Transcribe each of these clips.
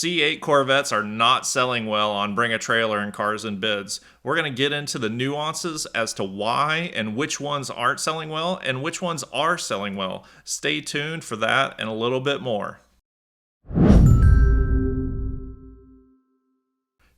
C8 Corvettes are not selling well on Bring a Trailer and Cars and Bids. We're going to get into the nuances as to why and which ones aren't selling well and which ones are selling well. Stay tuned for that and a little bit more.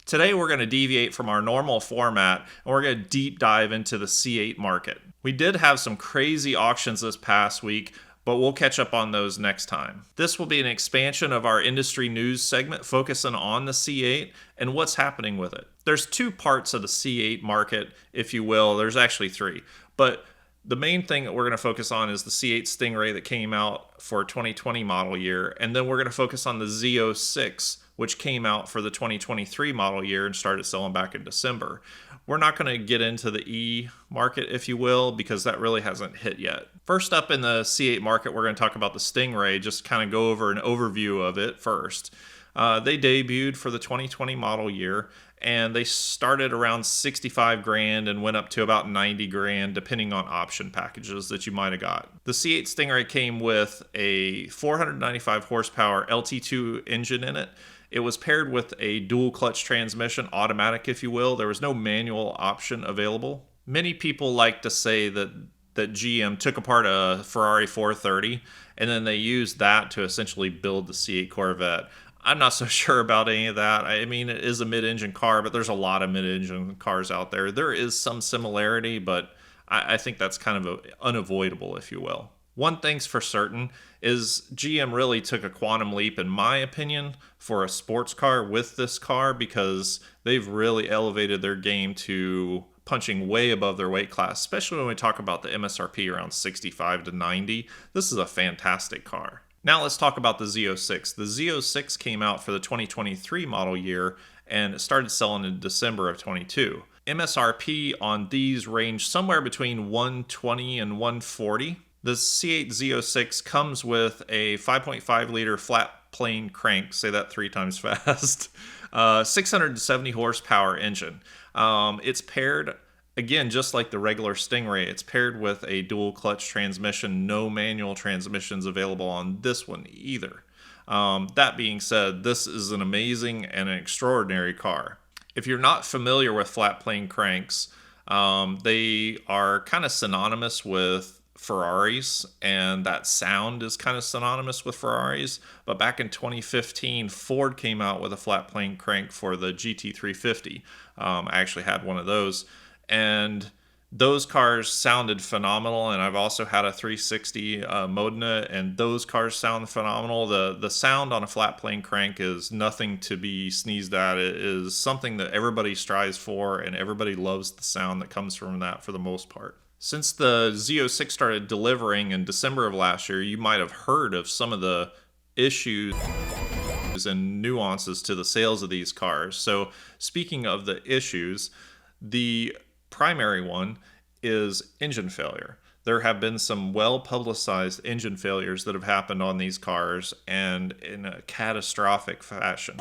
Today we're going to deviate from our normal format and we're going to deep dive into the C8 market. We did have some crazy auctions this past week, but we'll catch up on those next time. This will be an expansion of our industry news segment focusing on the C8 and what's happening with it. There's two parts of the C8 market, if you will. There's actually three, but the main thing that we're going to focus on is the C8 Stingray that came out for 2020 model year, and then we're going to focus on the Z06, which came out for the 2023 model year and started selling back in December. We're not going to get into the E market, if you will, because that really hasn't hit yet. First up in the C8 market, we're going to talk about the Stingray, just kind of go over an overview of it first. They debuted for the 2020 model year, and they started around 65 grand and went up to about 90 grand, depending on option packages that you might have got. The C8 Stingray came with a 495 horsepower LT2 engine in it. It was paired with a dual clutch transmission, automatic if you will. There was no manual option available. Many people like to say that GM took apart a Ferrari 430 and then they used that to essentially build the C8 Corvette. I'm not so sure about any of that. I mean, it is a mid-engine car, but there's a lot of mid-engine cars out there. There is some similarity, but I think that's kind of unavoidable, if you will. One thing's for certain is GM really took a quantum leap, in my opinion, for a sports car with this car, because they've really elevated their game to punching way above their weight class, especially when we talk about the MSRP around 65 to 90. This is a fantastic car. Now let's talk about the Z06. The Z06 came out for the 2023 model year and it started selling in December of 22. MSRP on these range somewhere between 120 and 140. The C8 Z06 comes with a 5.5 liter flat plane crank, say that 3 times fast, 670 horsepower engine. It's paired, again, just like the regular Stingray, it's paired with a dual clutch transmission. No manual transmissions available on this one either. That being said, this is an amazing and an extraordinary car. If you're not familiar with flat plane cranks, they are kind of synonymous with Ferraris, and that sound is kind of synonymous with Ferraris. But back in 2015, Ford came out with a flat plane crank for the GT350. I actually had one of those, and those cars sounded phenomenal. And I've also had a 360 Modena, and those cars sound phenomenal. The sound on a flat plane crank is nothing to be sneezed at. It is something that everybody strives for, and everybody loves the sound that comes from that for the most part. Since the Z06 started delivering in December of last year, you might have heard of some of the issues and nuances to the sales of these cars. So speaking of the issues, the primary one is engine failure. There have been some well-publicized engine failures that have happened on these cars, and in a catastrophic fashion.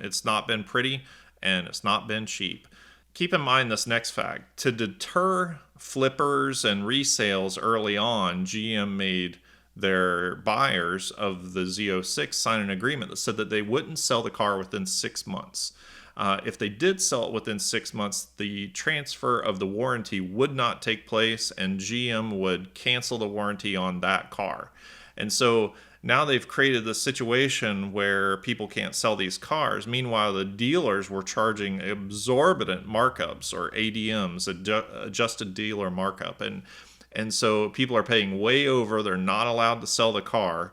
It's not been pretty, and it's not been cheap. Keep in mind this next fact. To deter flippers and resales early on, GM made their buyers of the Z06 sign an agreement that said that they wouldn't sell the car within 6 months. If they did sell it within 6 months, the transfer of the warranty would not take place, and GM would cancel the warranty on that car. And so now they've created this situation where people can't sell these cars. Meanwhile, the dealers were charging exorbitant markups, or ADMs, adjusted dealer markup. And so people are paying way over. They're not allowed to sell the car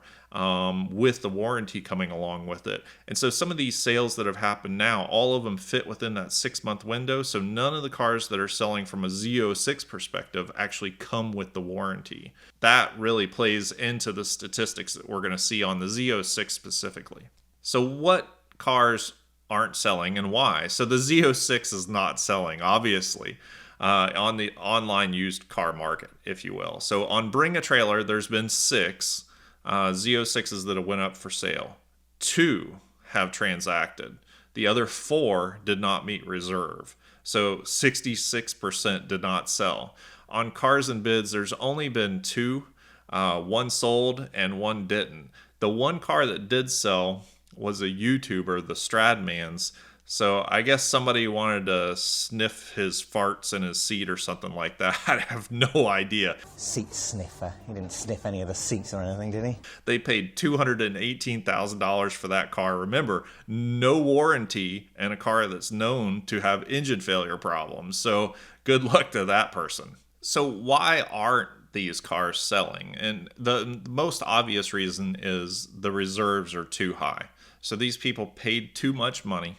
with the warranty coming along with it. And so some of these sales that have happened now, all of them fit within that 6-month window. So none of the cars that are selling from a Z06 perspective actually come with the warranty. That really plays into the statistics that we're going to see on the Z06 specifically. So what cars aren't selling and why? So the Z06 is not selling, obviously. On the online used car market, if you will. So on Bring a Trailer, there's been 6 Z06s that have went up for sale. 2 have transacted. The other 4 did not meet reserve. So 66% did not sell. On Cars and Bids, there's only been 2. One sold and one didn't. The one car that did sell was a YouTuber, the Stradmans. So I guess somebody wanted to sniff his farts in his seat or something like that. I have no idea. Seat sniffer. He didn't sniff any of the seats or anything, did he? They paid $218,000 for that car. Remember, no warranty, and a car that's known to have engine failure problems. So good luck to that person. So why aren't these cars selling? And the most obvious reason is the reserves are too high. So these people paid too much money.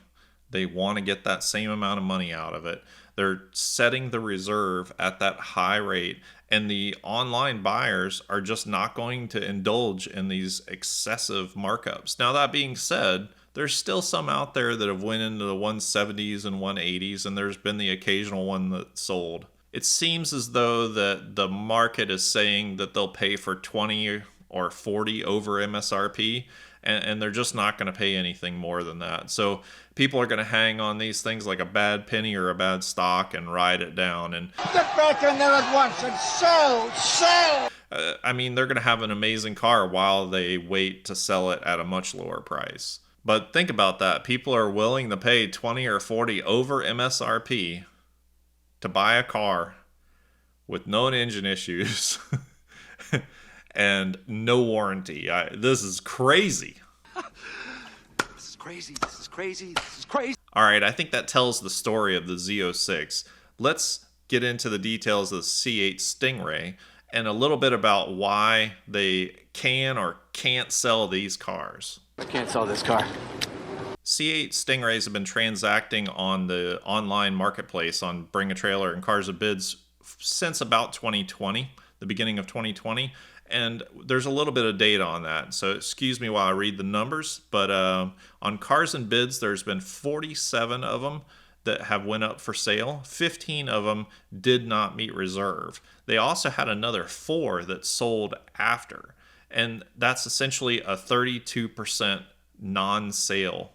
They want to get that same amount of money out of it. They're setting the reserve at that high rate, and the online buyers are just not going to indulge in these excessive markups. Now, that being said, there's still some out there that have went into the 170s and 180s, and there's been the occasional one that sold. It seems as though that the market is saying that they'll pay for 20 or 40 over MSRP, and they're just not going to pay anything more than that. So people are going to hang on these things like a bad penny or a bad stock and ride it down. And get back in there at once and sell! I mean, they're going to have an amazing car while they wait to sell it at a much lower price. But think about that. People are willing to pay 20 or 40 over MSRP to buy a car with known engine issues and no warranty. This is crazy. This is crazy. This is crazy. This is crazy. All right, I think that tells the story of the Z06. Let's get into the details of the C8 Stingray and a little bit about why they can or can't sell these cars. I can't sell this car. C8 Stingrays have been transacting on the online marketplace on Bring a Trailer and Cars and Bids since about 2020, the beginning of 2020. And there's a little bit of data on that. So excuse me while I read the numbers. But on Cars and Bids, there's been 47 of them that have went up for sale. 15 of them did not meet reserve. They also had another 4 that sold after. And that's essentially a 32% non-sale.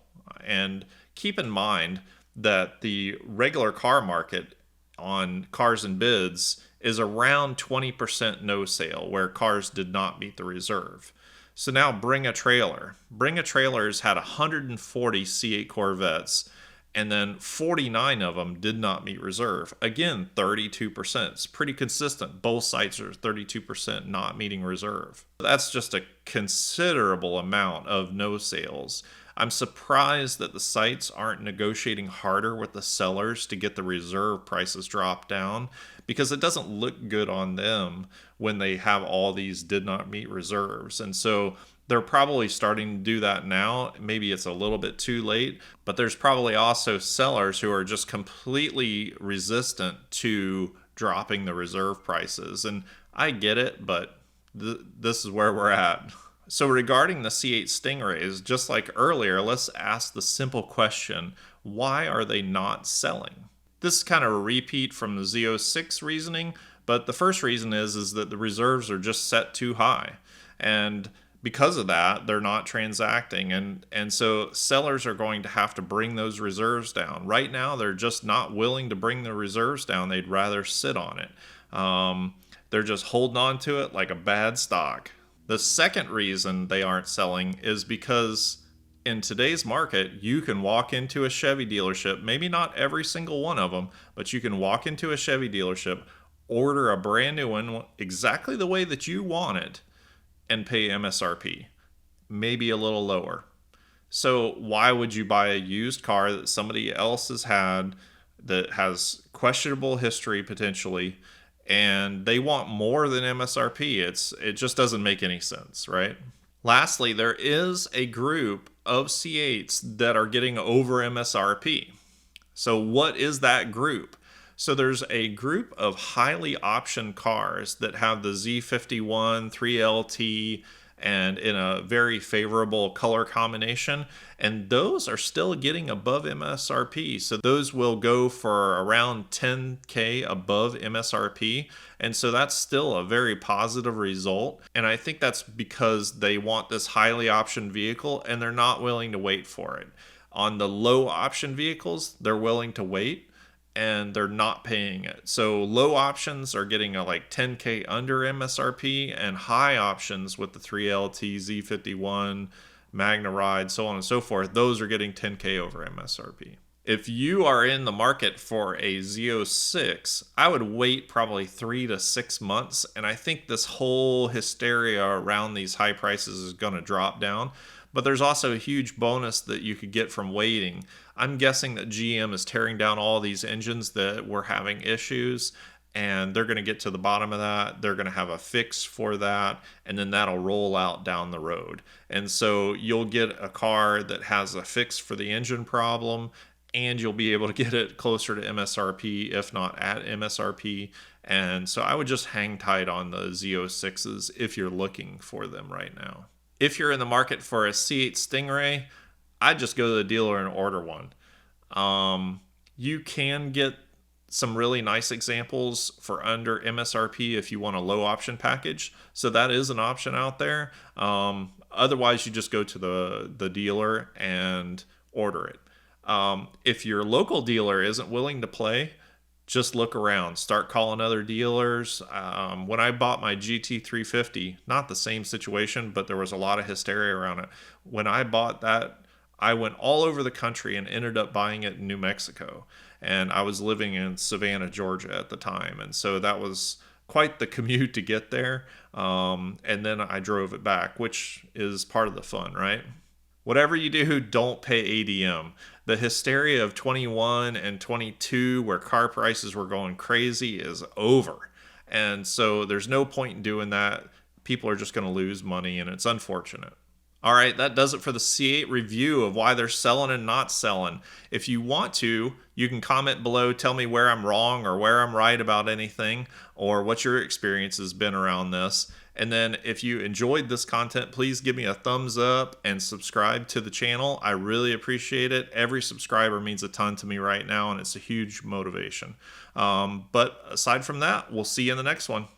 And keep in mind that the regular car market on Cars and Bids is around 20% no sale, where cars did not meet the reserve. So now Bring a Trailer. Bring a Trailer's had 140 C8 Corvettes, and then 49 of them did not meet reserve. Again, 32%. It's pretty consistent. Both sites are 32% not meeting reserve. That's just a considerable amount of no sales. I'm surprised that the sites aren't negotiating harder with the sellers to get the reserve prices dropped down, because it doesn't look good on them when they have all these did not meet reserves. And so they're probably starting to do that now. Maybe it's a little bit too late, but there's probably also sellers who are just completely resistant to dropping the reserve prices. And I get it, but this is where we're at. So regarding the C8 Stingrays, just like earlier, let's ask the simple question, why are they not selling? This is kind of a repeat from the Z06 reasoning, but the first reason is that the reserves are just set too high. And because of that, they're not transacting. And so sellers are going to have to bring those reserves down. Right now, they're just not willing to bring the reserves down. They'd rather sit on it. They're just holding on to it like a bad stock. The second reason they aren't selling is because in today's market, you can walk into a Chevy dealership, maybe not every single one of them, but you can walk into a Chevy dealership, order a brand new one exactly the way that you want it, and pay MSRP, maybe a little lower. So why would you buy a used car that somebody else has had that has questionable history potentially, and they want more than MSRP? It just doesn't make any sense, right? Lastly, there is a group of C8s that are getting over MSRP. So what is that group? So there's a group of highly optioned cars that have the Z51, 3LT, and in a very favorable color combination, and those are still getting above MSRP. So those will go for around 10K above MSRP, and so that's still a very positive result. And I think that's because they want this highly optioned vehicle and they're not willing to wait for it. On the low option vehicles, they're willing to wait and they're not paying it. So low options are getting a like 10K under MSRP, and high options with the 3LT, Z51, Magna Ride, so on and so forth, those are getting 10K over MSRP. If you are in the market for a Z06, I would wait probably 3 to 6 months, and I think this whole hysteria around these high prices is going to drop down. But there's also a huge bonus that you could get from waiting. I'm guessing that GM is tearing down all these engines that were having issues, and they're going to get to the bottom of that. They're going to have a fix for that, and then that'll roll out down the road. And so you'll get a car that has a fix for the engine problem, and you'll be able to get it closer to MSRP, if not at MSRP. And so I would just hang tight on the Z06s if you're looking for them right now. If you're in the market for a C8 Stingray, I'd just go to the dealer and order one. You can get some really nice examples for under MSRP if you want a low option package. So that is an option out there. Otherwise, you just go to the dealer and order it. If your local dealer isn't willing to play, just look around, start calling other dealers. When I bought my GT350, not the same situation, but there was a lot of hysteria around it. When I bought that, I went all over the country and ended up buying it in New Mexico. And I was living in Savannah, Georgia at the time. And so that was quite the commute to get there. And then I drove it back, which is part of the fun, right? Whatever you do, don't pay ADM. The hysteria of 21 and 22, where car prices were going crazy, is over. And so there's no point in doing that. People are just going to lose money, and it's unfortunate. All right, that does it for the C8 review of why they're selling and not selling. If you want to, you can comment below, tell me where I'm wrong or where I'm right about anything, or what your experience has been around this. And then if you enjoyed this content, please give me a thumbs up and subscribe to the channel. I really appreciate it. Every subscriber means a ton to me right now, and it's a huge motivation. But aside from that, we'll see you in the next one.